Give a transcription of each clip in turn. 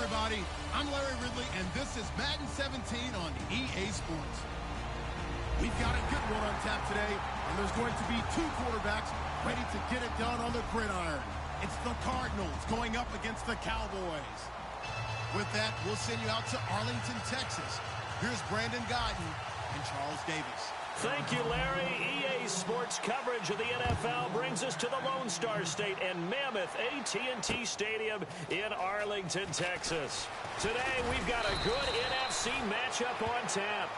everybody. I'm Larry Ridley, and this is Madden 17 on EA Sports. We've got a good one on tap today, and there's going to be two quarterbacks ready to get it done on the gridiron. It's the Cardinals going up against the Cowboys. With that, we'll send you out to Arlington, Texas. Here's Brandon Guyton and Charles Davis. Thank you, Larry. EA Sports coverage of the NFL brings us to the Lone Star State and Mammoth AT&T Stadium in Arlington, Texas. Today, we've got a good NFC matchup on tap.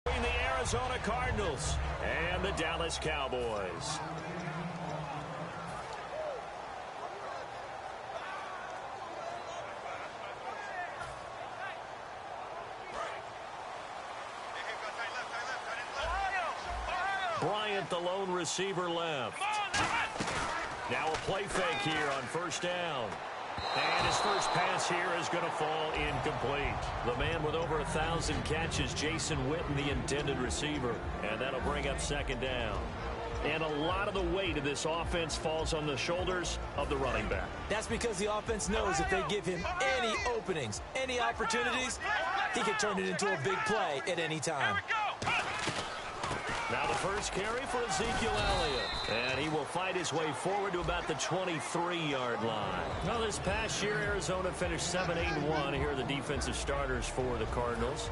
The Arizona Cardinals and the Dallas Cowboys. Bryant, the lone receiver, left. Now a play fake here on first down. And his first pass here is going to fall incomplete. The man with over 1,000 catches, Jason Witten, the intended receiver. And that'll bring up second down. And a lot of the weight of this offense falls on the shoulders of the running back. That's because the offense knows if they give him any openings, any opportunities, he can turn it into a big play at any time. Now the first carry for Ezekiel Elliott. And he will fight his way forward to about the 23-yard line. Well, this past year, Arizona finished 7-8-1. Here are the defensive starters for the Cardinals.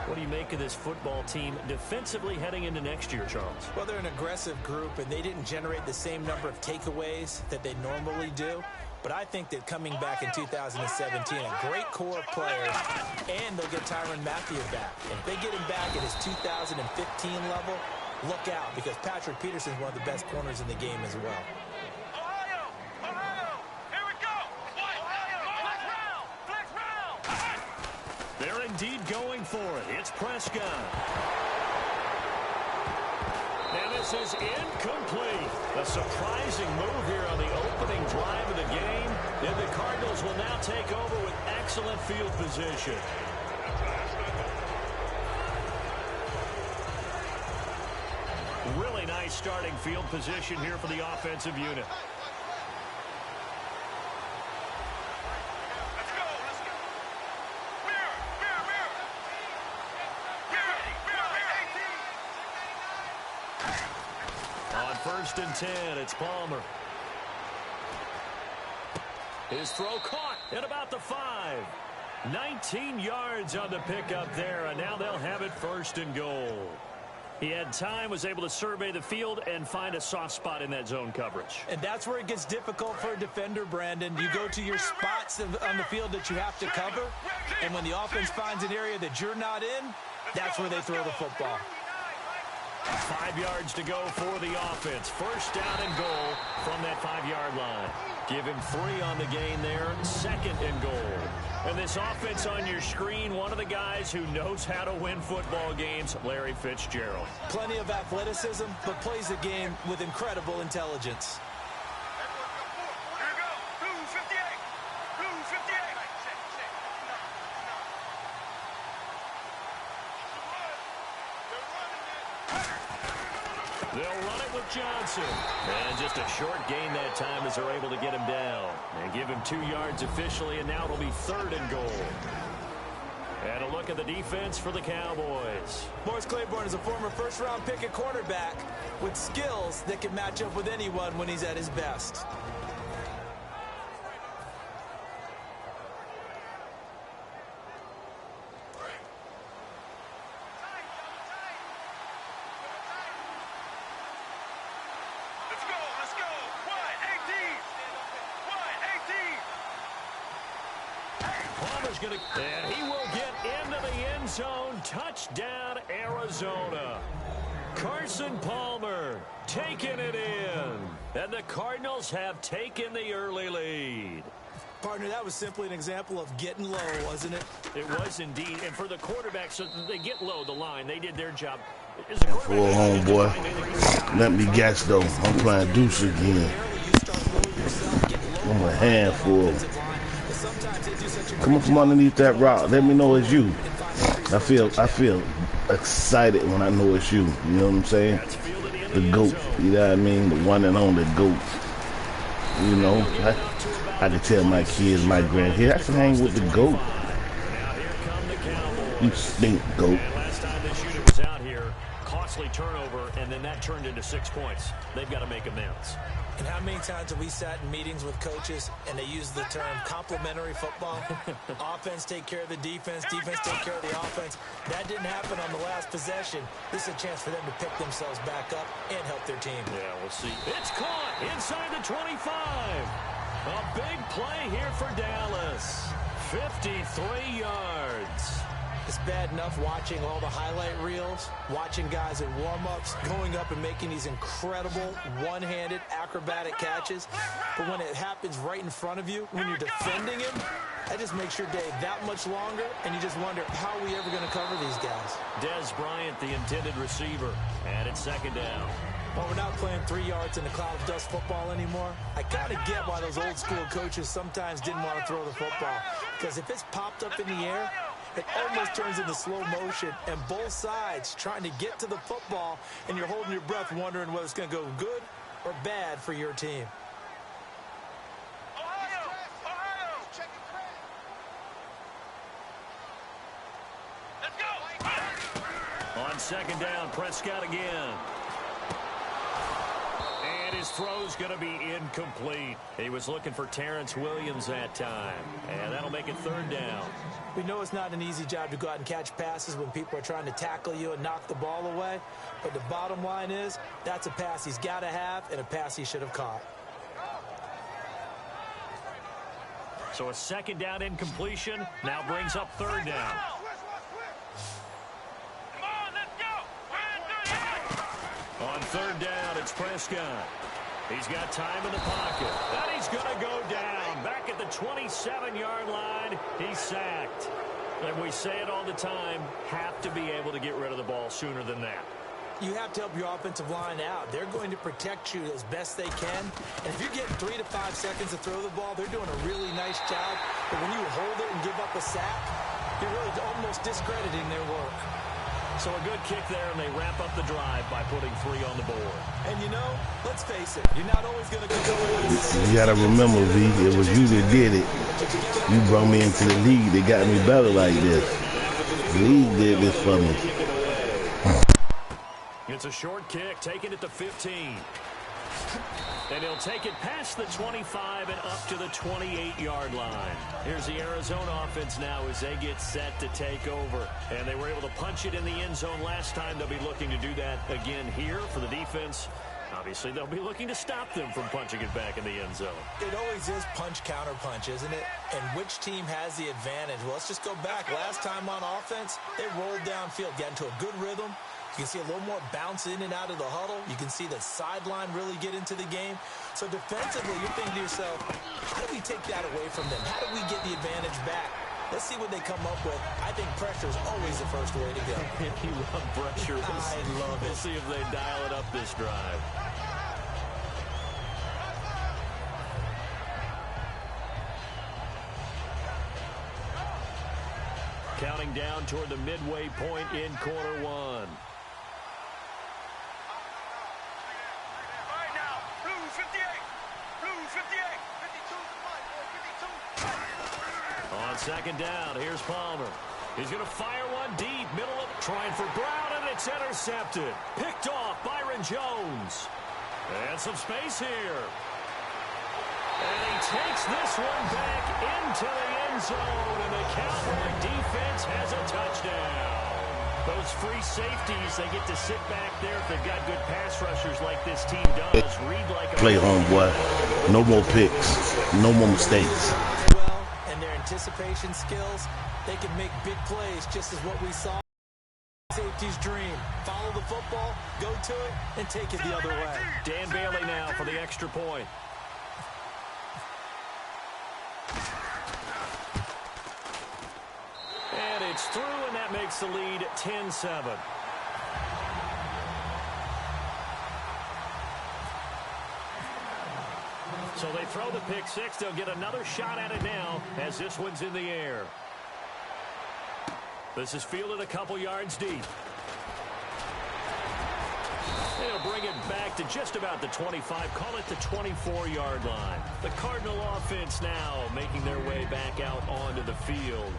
What do you make of this football team defensively heading into next year, Charles? Well, they're an aggressive group, and they didn't generate the same number of takeaways that they normally do. But I think that coming back in 2017, a great core of players, and they'll get Tyrann Mathieu back. And if they get him back at his 2015 level, look out, because Patrick Peterson's one of the best corners in the game as well. They're indeed going for it. It's Prescott. And this is incomplete. A surprising move here on the opening drive of the game. And the Cardinals will now take over with excellent field position. Really nice starting field position here for the offensive unit. On 1st and 10, it's Palmer. His throw caught at about the 5. 19 yards on the pickup there, and now they'll have it 1st and goal. He had time, was able to survey the field and find a soft spot in that zone coverage. And that's where it gets difficult for a defender, Brandon. You go to your spots on the field that you have to cover, and when the offense finds an area that you're not in, that's where they throw the football. 5 yards to go for the offense. 1st down and goal from that 5-yard line. Give him 3 on the gain there. 2nd and goal. And this offense on your screen, one of the guys who knows how to win football games, Larry Fitzgerald. Plenty of athleticism, but plays the game with incredible intelligence. They'll run it with Johnson. And just a short gain that time as they're able to get him down. And give him 2 yards officially, and now it'll be 3rd and goal. And a look at the defense for the Cowboys. Morris Claiborne is a former first-round pick at quarterback with skills that can match up with anyone when he's at his best. And he will get into the end zone. Touchdown, Arizona. Carson Palmer taking it in. And the Cardinals have taken the early lead. Partner, that was simply an example of getting low, wasn't it? It was indeed. And for the quarterback, so they get low the line. They did their job. Full homeboy. Let me guess, though. I'm playing Deuce again. I'm a handful. Come up from underneath that rock. Let me know it's you. I feel excited when I know it's you. You know what I'm saying? The GOAT. You know what I mean? The one and only GOAT. You know, I can tell my kids, my grandkids, I can hang with the GOAT. You stink, GOAT. Last time this unit was out here, costly turnover, and then that turned into 6 points. They've got to make amends. And how many times have we sat in meetings with coaches and they use the term complementary football? Offense take care of the defense, defense take care of the offense. That didn't happen on the last possession. This is a chance for them to pick themselves back up and help their team. Yeah, we'll see. It's caught inside the 25. A big play here for Dallas. 53 yards. It's bad enough watching all the highlight reels, watching guys in warm-ups, going up and making these incredible one-handed acrobatic catches. But when it happens right in front of you, when you're defending him, that just makes your day that much longer, and you just wonder, how are we ever going to cover these guys? Des Bryant, the intended receiver, and it's second down. While we're not playing 3 yards in the cloud of dust football anymore, I kind of get why those old-school coaches sometimes didn't want to throw the football. Because if it's popped up in the air, it almost turns into slow motion, and both sides trying to get to the football, and you're holding your breath wondering whether it's going to go good or bad for your team. On second down, Prescott again. And his throw's going to be incomplete. He was looking for Terrence Williams that time. And that'll make it third down. We know it's not an easy job to go out and catch passes when people are trying to tackle you and knock the ball away. But the bottom line is, that's a pass he's got to have and a pass he should have caught. So a second down incompletion now brings up third down. On third down, it's Prescott. He's got time in the pocket. And he's going to go down. Back at the 27-yard line, he's sacked. And we say it all the time, have to be able to get rid of the ball sooner than that. You have to help your offensive line out. They're going to protect you as best they can. And if you're getting 3 to 5 seconds to throw the ball, they're doing a really nice job. But when you hold it and give up a sack, you're really almost discrediting their work. So a good kick there, and they wrap up the drive by putting 3 on the board. And you know, let's face it, you're not always going to go away. You got to remember, V, it was you that did it. You brought me into the league that got me better like this. The league did this for me. It's a short kick, taking it to 15. And he'll take it past the 25 and up to the 28-yard line. Here's the Arizona offense now as they get set to take over. And they were able to punch it in the end zone last time. They'll be looking to do that again here for the defense. Obviously, they'll be looking to stop them from punching it back in the end zone. It always is punch-counter-punch, isn't it? And which team has the advantage? Well, let's just go back. Last time on offense, they rolled downfield, got into a good rhythm. You can see a little more bounce in and out of the huddle. You can see the sideline really get into the game. So defensively, you're thinking to yourself, how do we take that away from them? How do we get the advantage back? Let's see what they come up with. I think pressure is always the first way to go. You love pressure. I love it. We'll see if they dial it up this drive. Counting down toward the midway point in quarter one. On second down, here's Palmer. He's going to fire one deep, middle of, trying for Brown, and it's intercepted. Picked off Byron Jones. And some space here. And he takes this one back into the end zone, and the Cowboy defense has a touchdown. Those free safeties, they get to sit back there if they've got good pass rushers like this team does. Read like a Play homeboy. No more picks. No more mistakes. Well, and their anticipation skills, they can make big plays, just as what we saw. Safety's dream. Follow the football, go to it, and take it the other way. Dan Bailey now for the extra point. It's through, and that makes the lead 10-7. So they throw the pick six. They'll get another shot at it now as this one's in the air. This is fielded a couple yards deep. They'll bring it back to just about the 25, call it the 24-yard line. The Cardinal offense now making their way back out onto the field.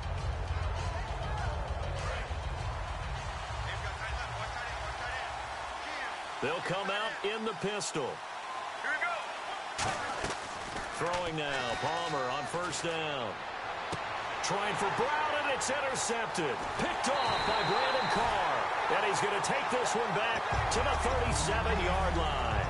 They'll come out in the pistol. Throwing now, Palmer on first down. Trying for Brown, and it's intercepted. Picked off by Brandon Carr. And he's going to take this one back to the 37-yard line.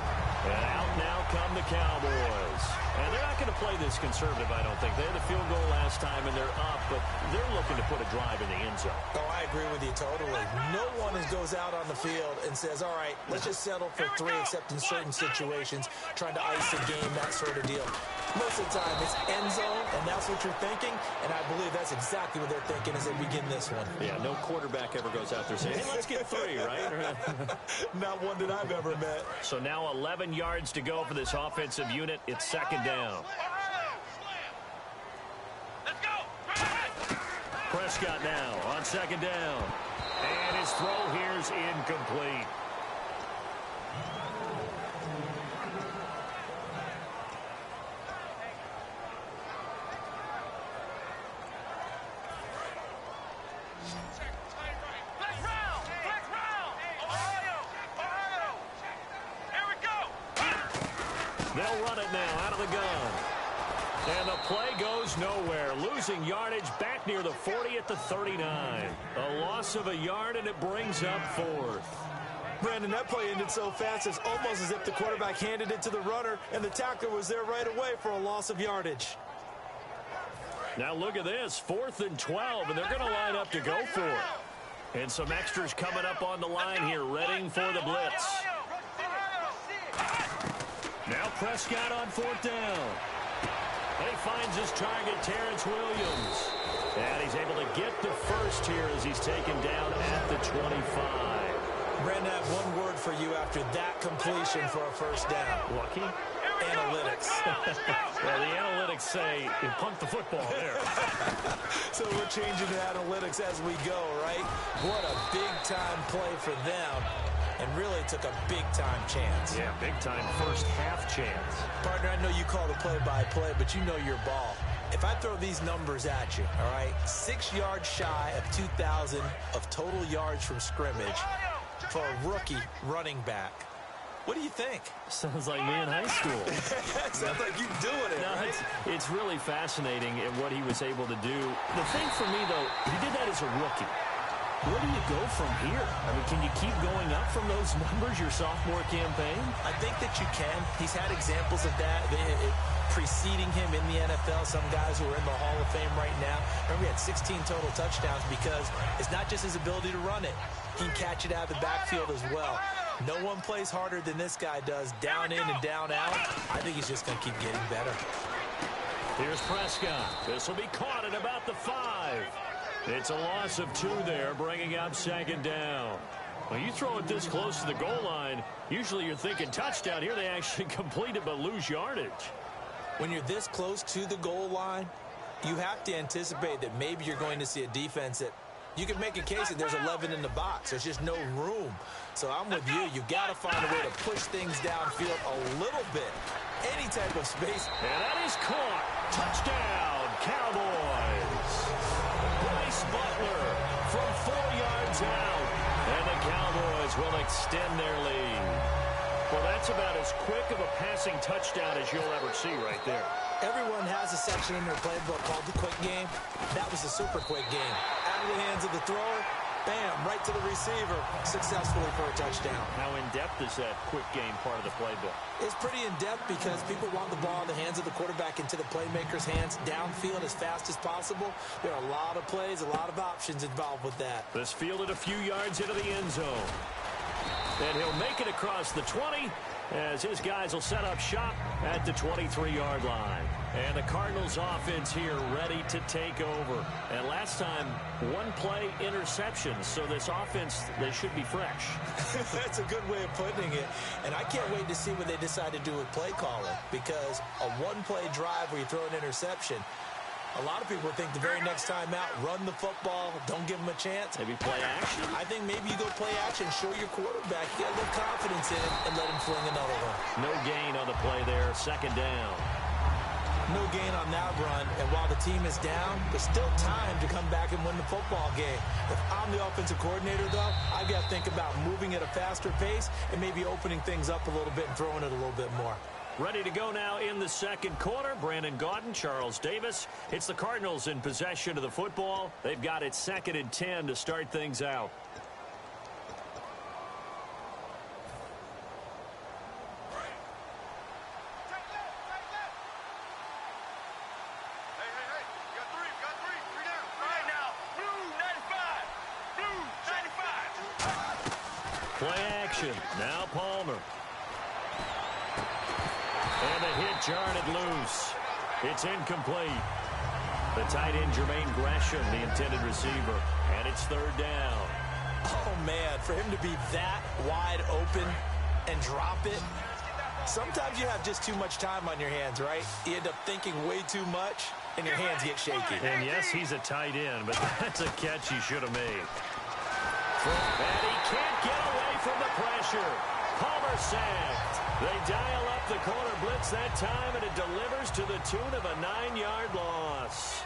And out now come the Cowboys. And they're not going to play this conservative, I don't think. They had the field goal last time, and they're up, but they're looking to put a drive in the end zone. Oh, I agree with you totally. No one goes out on the field and says, all right, let's just settle for three, except in certain situations, trying to ice the game, that sort of deal. Most of the time, it's end zone, and that's what you're thinking, and I believe that's exactly what they're thinking as they begin this one. Yeah, no quarterback ever goes out there saying, hey, let's get three, right? Not one that I've ever met. So now 11 yards to go for this offensive unit. It's second down. Let's go! Prescott now on second down. And his throw here's incomplete. They'll run it now out of the gun. And the play goes nowhere. Losing yardage back near the 40 at the 39. A loss of a yard, and it brings up fourth. Brandon, that play ended so fast, it's almost as if the quarterback handed it to the runner, and the tackler was there right away for a loss of yardage. Now look at this, 4th and 12, and they're going to line up to go for it. And some extras coming up on the line here, readying for the blitz. Now Prescott on 4th down. And he finds his target, Terrence Williams. And he's able to get the first here as he's taken down at the 25. Brandon, I have one word for you after that completion for a first down. Lucky? Analytics. Well, the analytics say you punked the football there. So we're changing to analytics as we go, right? What a big-time play for them. And really took a big-time chance. Yeah, big-time first half chance. Partner, I know you call the play-by-play, but you know your ball. If I throw these numbers at you, all right, 6 yards shy of 2,000 of total yards from scrimmage for a rookie running back. What do you think? Sounds like me in high school. Sounds like you doing it, no, right? It's really fascinating in what he was able to do. The thing for me, though, he did that as a rookie. Where do you go from here? I mean, can you keep going up from those numbers your sophomore campaign? I think that you can. He's had examples of that preceding him in the NFL. Some guys who are in the Hall of Fame right now. Remember, he had 16 total touchdowns because it's not just his ability to run it. He can catch it out of the backfield as well. No one plays harder than this guy does, down in and down out. I think he's just going to keep getting better. Here's Prescott. This will be caught at about the 5. It's a loss of 2 there, bringing up second down. Well, you throw it this close to the goal line, usually you're thinking touchdown. Here they actually complete it but lose yardage. When you're this close to the goal line, you have to anticipate that maybe you're going to see a defense that you can make a case that there's 11 in the box. There's just no room. So I'm with you. You've got to find a way to push things downfield a little bit. Any type of space. And that is caught. Touchdown, Cowboys. Bryce Butler from 4 yards out. And the Cowboys will extend their lead. Well, that's about as quick of a passing touchdown as you'll ever see right there. Everyone has a section in their playbook called the quick game. That was a super quick game. Out of the hands of the thrower, bam, right to the receiver, successfully for a touchdown. How in-depth is that quick game part of the playbook? It's pretty in-depth because people want the ball in the hands of the quarterback into the playmaker's hands downfield as fast as possible. There are a lot of plays, a lot of options involved with that. This fielded a few yards into the end zone. And he'll make it across the 20 as his guys will set up shop at the 23-yard line. And the Cardinals offense here ready to take over. And last time, one play interception. So this offense, they should be fresh. That's a good way of putting it. And I can't wait to see what they decide to do with play calling, because a one-play drive where you throw an interception, a lot of people think the very next time out, run the football, don't give them a chance. Maybe play action? I think maybe you go play action, show your quarterback. You got a little confidence in him and let him fling another one. No gain on the play there, second down. No gain on that run, and while the team is down, there's still time to come back and win the football game. If I'm the offensive coordinator, though, I've got to think about moving at a faster pace and maybe opening things up a little bit and throwing it a little bit more. Ready to go now in the second quarter. Brandon Gaudin, Charles Davis. It's the Cardinals in possession of the football. They've got it 2nd and 10 to start things out. Play action. Now Palmer. And the hit jarred loose. It's incomplete. The tight end, Jermaine Gresham, the intended receiver. And it's 3rd down. Oh, man, for him to be that wide open and drop it. Sometimes you have just too much time on your hands, right? You end up thinking way too much, and your hands get shaky. And yes, he's a tight end, but that's a catch he should have made. And he can't get away from the pressure. Palmer sacked. They dial up the corner blitz that time, and it delivers to the tune of a 9-yard loss.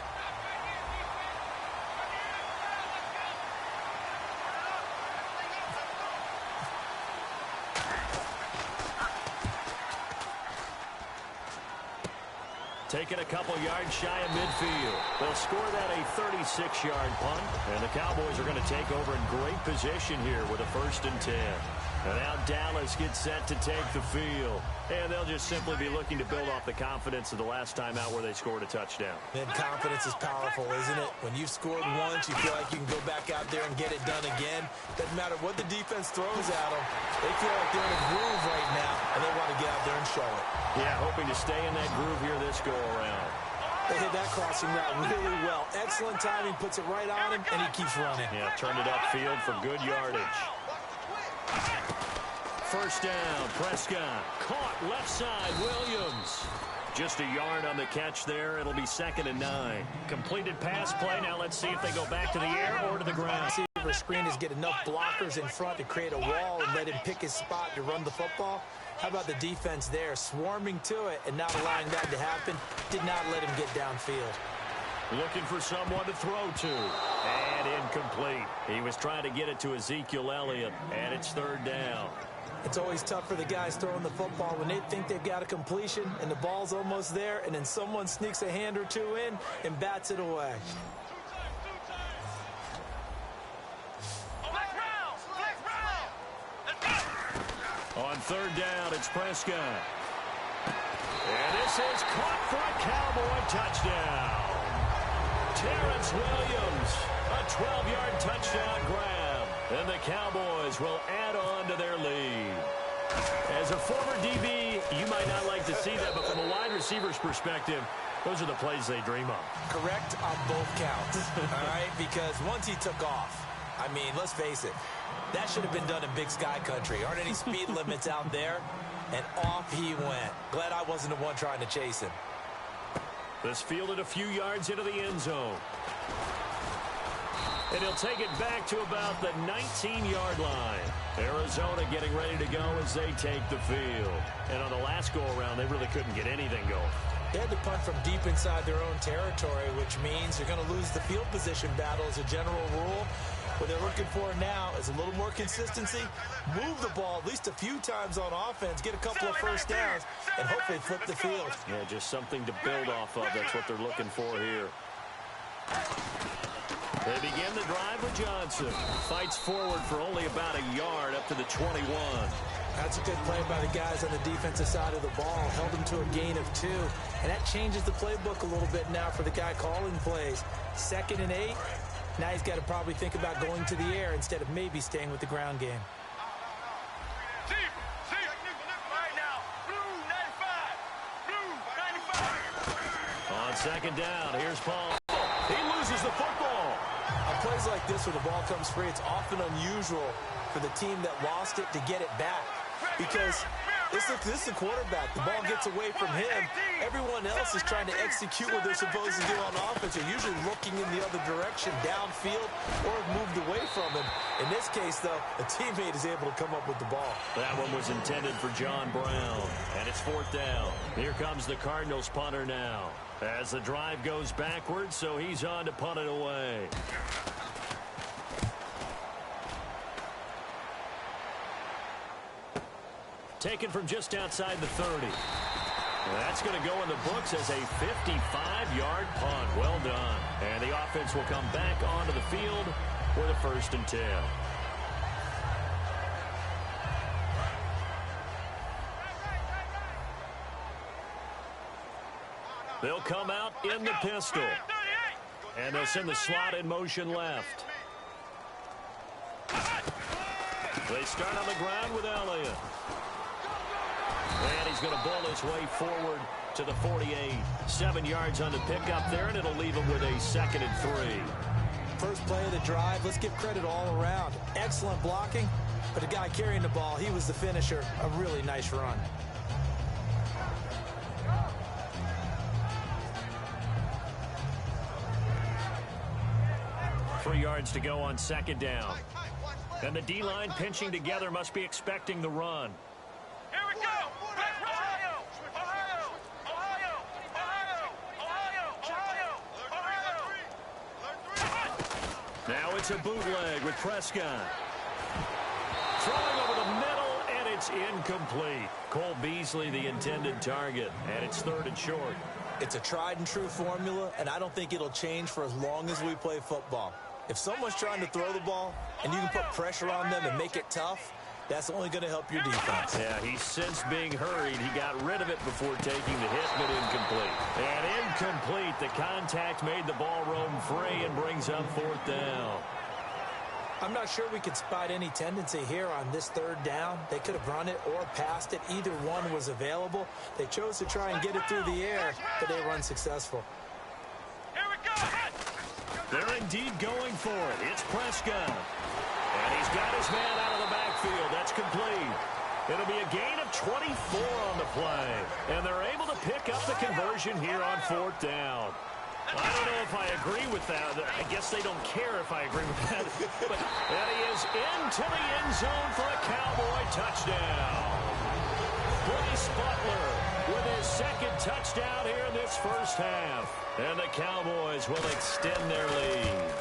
Taking a couple yards shy of midfield. They'll score that a 36-yard punt, and the Cowboys are going to take over in great position here with a 1st and 10. And now Dallas gets set to take the field. And they'll just simply be looking to build off the confidence of the last time out where they scored a touchdown. And confidence is powerful, isn't it? When you've scored once, you feel like you can go back out there and get it done again. Doesn't matter what the defense throws at them. They feel like they're in a groove right now, and they want to get out there and show it. Yeah, hoping to stay in that groove here this go-around. They hit that crossing route really well. Excellent timing, puts it right on him, and he keeps running. Yeah, turned it upfield for good yardage. 1st down, Prescott. Caught left side, Williams. Just a yard on the catch there. It'll be 2nd and 9. Completed pass play. Now let's see if they go back to the air or to the ground. Receiver screen is get enough blockers in front to create a wall and let him pick his spot to run the football. How about the defense there, swarming to it and not allowing that to happen? Did not let him get downfield. Looking for someone to throw to. And incomplete. He was trying to get it to Ezekiel Elliott, and it's 3rd down. It's always tough for the guys throwing the football when they think they've got a completion and the ball's almost there, and then someone sneaks a hand or two in and bats it away. On 3rd down, it's Prescott. And this is caught for a Cowboy touchdown. Terrence Williams, a 12-yard touchdown grab. And the Cowboys will add on to their lead. As a former DB, you might not like to see that, but from a wide receiver's perspective, those are the plays they dream of. Correct on both counts, all right? Because once he took off, I mean, let's face it, that should have been done in Big Sky Country. Aren't any speed limits out there? And off he went. Glad I wasn't the one trying to chase him. This fielded a few yards into the end zone. And he'll take it back to about the 19-yard line. Arizona getting ready to go as they take the field. And on the last go-around, they really couldn't get anything going. They had to punt from deep inside their own territory, which means they're going to lose the field position battle as a general rule. What they're looking for now is a little more consistency, move the ball at least a few times on offense, get a couple of 1st downs, and hopefully flip the field. Yeah, just something to build off of. That's what they're looking for here. They begin the drive with Johnson. Fights forward for only about a yard up to the 21. That's a good play by the guys on the defensive side of the ball. Held them to a gain of 2. And that changes the playbook a little bit now for the guy calling plays. 2nd and 8. Now he's got to probably think about going to the air instead of maybe staying with the ground game. second down. Here's Paul. He loses the football. On plays like this where the ball comes free, it's often unusual for the team that lost it to get it back. Because this is the quarterback. The ball gets away from him. Everyone else is trying to execute what they're supposed to do on offense. They're usually looking in the other direction, downfield, or have moved away from him. In this case, though, a teammate is able to come up with the ball. That one was intended for John Brown, and it's fourth down. Here comes the Cardinals punter now. As the drive goes backwards, so he's on to punt it away. Taken from just outside the 30. That's going to go in the books as a 55-yard punt. Well done. And the offense will come back onto the field for the 1st and 10. They'll come out in the pistol. And they'll send the slot in motion left. They start on the ground with Elliott. And he's going to bull his way forward to the 48. 7 yards on the pickup there, and it'll leave him with a 2nd and 3. First play of the drive, let's give credit all around. Excellent blocking, but the guy carrying the ball, he was the finisher. A really nice run. Three yards to go on 2nd down. And the D-line pinching together must be expecting the run. Here we go! Ohio! Ohio! Ohio! Ohio! Ohio! Now it's a bootleg with Prescott. Throwing over the middle, and it's incomplete. Cole Beasley, the intended target, and it's 3rd and short. It's a tried-and-true formula, and I don't think it'll change for as long as we play football. If someone's trying to throw the ball, and you can put pressure on them and make it tough, that's only going to help your defense. Yeah, he's since being hurried. He got rid of it before taking the hit, but incomplete. And incomplete. The contact made the ball roam free and brings up 4th down. I'm not sure we could spot any tendency here on this 3rd down. They could have run it or passed it. Either one was available. They chose to try and get it through the air, but they were unsuccessful. Here we go! They're indeed going for it. It's Prescott. And he's got his man out of the backfield. That's complete. It'll be a gain of 24 on the play. And they're able to pick up the conversion here on 4th down. I don't know if I agree with that. I guess they don't care if I agree with that. But he is into the end zone for a Cowboy touchdown. Bryce Butler with his 2nd touchdown here in this first half. And the Cowboys will extend their lead.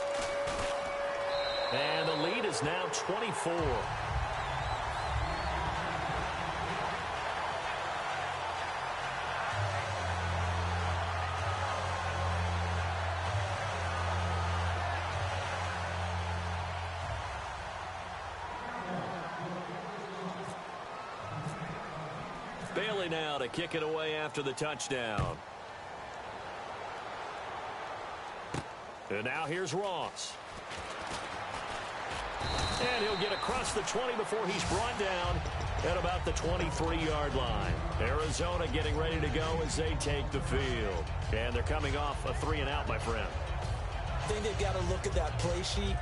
And the lead is now 24. Bailey now to kick it away after the touchdown. And now here's Ross. And he'll get across the 20 before he's brought down at about the 23-yard line. Arizona getting ready to go as they take the field. And they're coming off a 3-and-out, my friend. I think they've got to look at that play sheet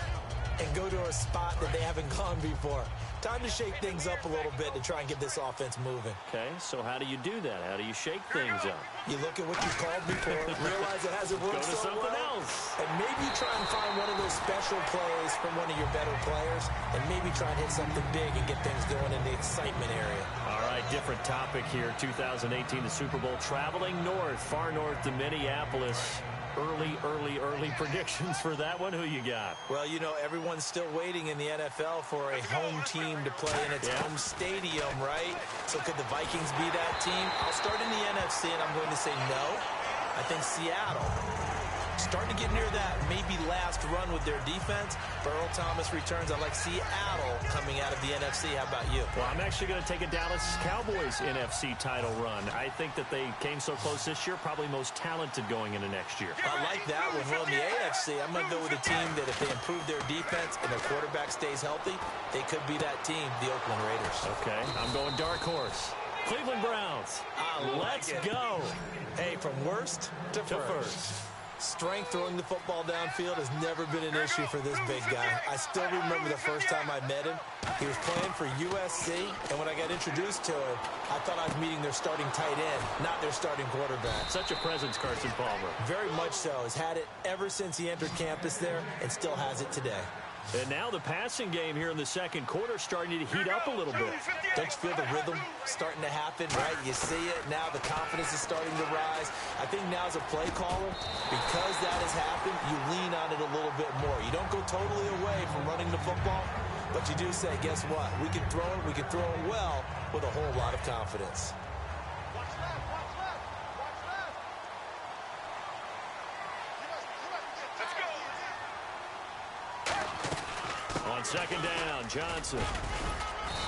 and go to a spot that they haven't gone before. Time to shake things up a little bit to try and get this offense moving. Okay, so how do you do that? How do you shake things up? You look at what you called before, realize it hasn't worked Go to so something well, else. and maybe try and find one of those special plays from one of your better players, and maybe try and hit something big and get things going in the excitement area. All right, different topic here. 2018, the Super Bowl, traveling north, far north to Minneapolis. Early predictions for that one. Who you got? Well, you know, everyone's still waiting in the NFL for a home team to play in its home stadium, right? So could the Vikings be that team? I'll start in the NFC, and I'm going to say no. I think Seattle. Starting to get near that maybe last run with their defense. Earl Thomas returns. I like Seattle coming out of the NFC. How about you? Well, I'm actually going to take a Dallas Cowboys NFC title run. I think that they came so close this year, probably most talented going into next year. I like that one. Well, in the AFC, I'm going to go with a team that if they improve their defense and their quarterback stays healthy, they could be that team, the Oakland Raiders. Okay, I'm going dark horse. Cleveland Browns. Let's go. Hey, from worst to first. Strength throwing the football downfield has never been an issue for this big guy. I still remember the first time I met him. He was playing for USC, and when I got introduced to him, I thought I was meeting their starting tight end, not their starting quarterback. Such a presence, Carson Palmer. Very much so. Has had it ever since he entered campus there and still has it today. And now the passing game here in the second quarter starting to heat up a little bit. Don't you feel the rhythm starting to happen, right? You see it. Now the confidence is starting to rise. I think now as a play caller, because that has happened, you lean on it a little bit more. You don't go totally away from running the football, but you do say, guess what? We can throw it. We can throw it well with a whole lot of confidence. On second down, Johnson.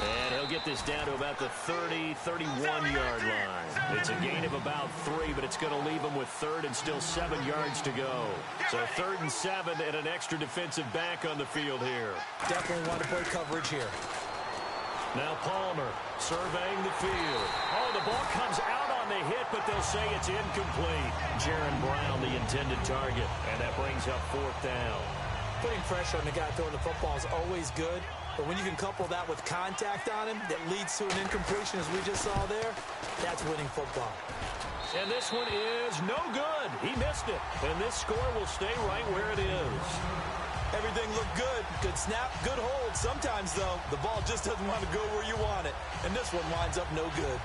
And he'll get this down to about the 30, 31-yard line. It's a gain of about 3, but it's going to leave him with third and still 7 yards to go. So 3rd and 7 and an extra defensive back on the field here. Definitely want to play coverage here. Now Palmer surveying the field. Oh, the ball comes out on the hit, but they'll say it's incomplete. Jaron Brown, the intended target, and that brings up 4th down. Putting pressure on the guy throwing the football is always good, but when you can couple that with contact on him that leads to an incompletion, as we just saw there, that's winning football. And this one is no good. He missed it, and this score will stay right where it is. Everything looked good. Good snap, good hold. Sometimes, though, the ball just doesn't want to go where you want it, and this one winds up no good.